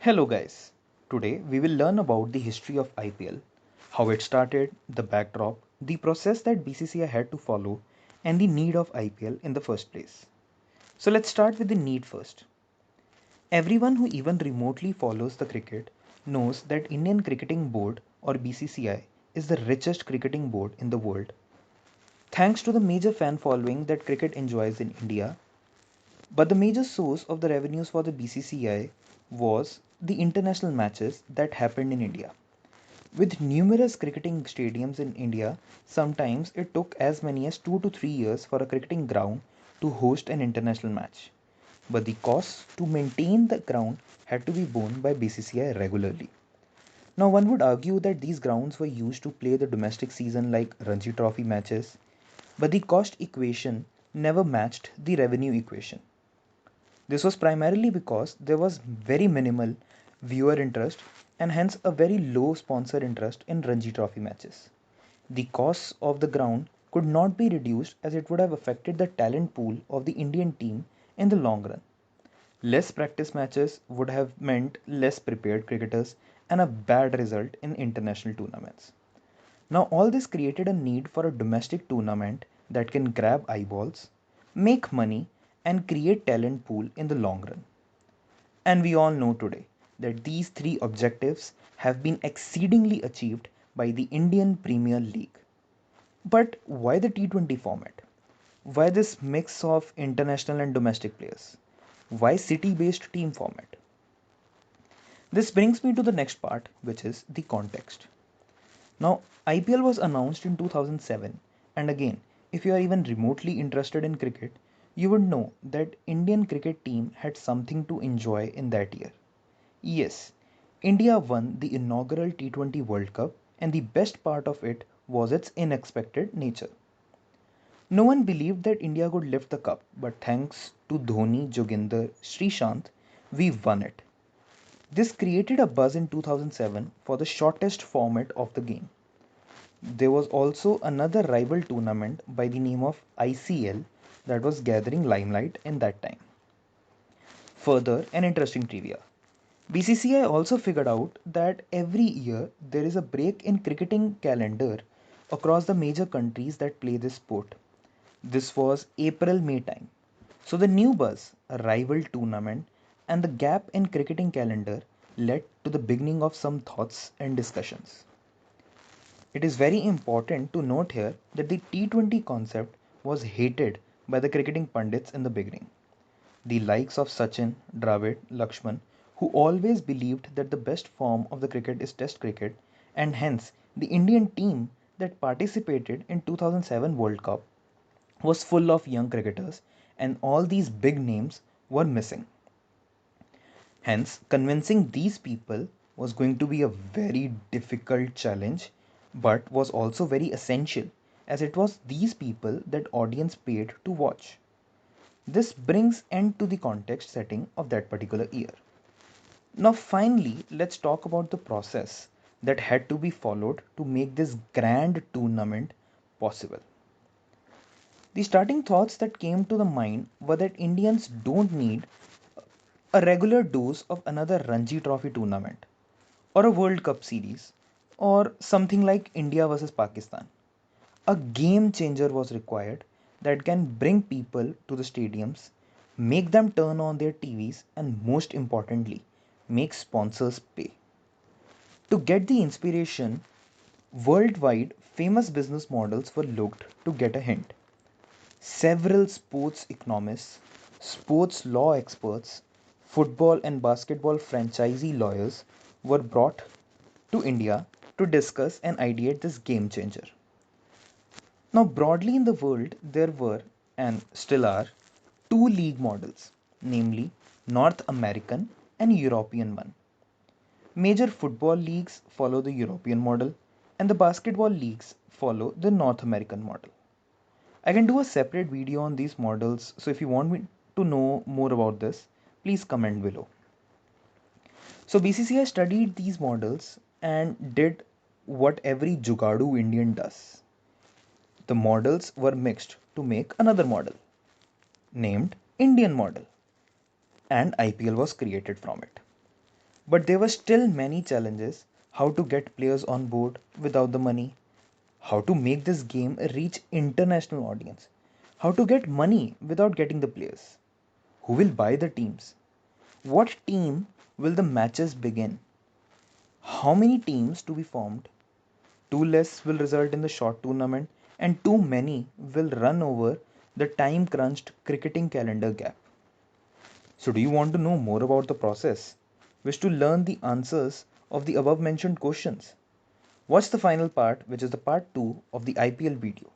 Hello guys. Today we will learn about the history of IPL, how it started, the backdrop, the process that BCCI had to follow, and the need of IPL in the first place. So let's start with the need first. Everyone who even remotely follows the cricket knows that Indian Cricketing Board or BCCI is the richest cricketing board in the world. Thanks to the major fan following that cricket enjoys in India, but the major source of the revenues for the BCCI was the international matches that happened in India. With numerous cricketing stadiums in India, sometimes it took as many as 2 to 3 years for a cricketing ground to host an international match. But the costs to maintain the ground had to be borne by BCCI regularly. Now, one would argue that these grounds were used to play the domestic season like Ranji Trophy matches, but the cost equation never matched the revenue equation. This was primarily because there was very minimal viewer interest and hence a very low sponsor interest in Ranji Trophy matches. The costs of the ground could not be reduced as it would have affected the talent pool of the Indian team in the long run. Less practice matches would have meant less prepared cricketers and a bad result in international tournaments. Now, all this created a need for a domestic tournament that can grab eyeballs, make money, and create talent pool in the long run. And we all know today that these three objectives have been exceedingly achieved by the Indian Premier League. But why the T20 format? Why this mix of international and domestic players? Why city based team format? This brings me to the next part, which is the context. Now, IPL was announced in 2007, and again, if you are even remotely interested in cricket, you would know that Indian cricket team had something to enjoy in that year. Yes, India won the inaugural T20 World Cup, and the best part of it was its unexpected nature. No one believed that India could lift the cup, but thanks to Dhoni, Joginder, Srishant, we won it. This created a buzz in 2007 for the shortest format of the game. There was also another rival tournament by the name of ICL that was gathering limelight in that time. Further, an interesting trivia. BCCI also figured out that every year there is a break in cricketing calendar across the major countries that play this sport. This was April May time. So the new buzz, a rival tournament, and the gap in cricketing calendar led to the beginning of some thoughts and discussions. It is very important to note here that the T20 concept was hated by the cricketing pundits in the beginning. The likes of Sachin, Dravid, Lakshman, who always believed that the best form of the cricket is Test cricket, and hence the Indian team that participated in 2007 World Cup was full of young cricketers, and all these big names were missing. Hence, convincing these people was going to be a very difficult challenge, but was also very essential as it was these people that audience paid to watch. This brings end to the context setting of that particular year. Now, finally, let's talk about the process that had to be followed to make this grand tournament possible. The starting thoughts that came to the mind were that Indians don't need a regular dose of another Ranji Trophy tournament or a World Cup series or something like India versus Pakistan. A game changer was required that can bring people to the stadiums, make them turn on their TVs, and most importantly, make sponsors pay. To get the inspiration, worldwide famous business models were looked to get a hint. Several sports economists, sports law experts, football and basketball franchisee lawyers were brought to India to discuss and ideate this game changer. Now, broadly in the world, there were and still are two league models, namely North American and European one. Major football leagues follow the European model, and the basketball leagues follow the North American model. I can do a separate video on these models, so if you want me to know more about this, please comment below. So BCCI studied these models and did what every Jugadu Indian does. The models were mixed to make another model named Indian model, and IPL was created from it. But there were still many challenges: how to get players on board without the money, how to make this game reach international audience, how to get money without getting the players, who will buy the teams, what team will the matches begin, how many teams to be formed, too less will result in the short tournament, and too many will run over the time crunched cricketing calendar gap. So, do you want to know more about the process? Wish to learn the answers of the above mentioned questions? Watch the final part, which is the part 2 of the IPL video.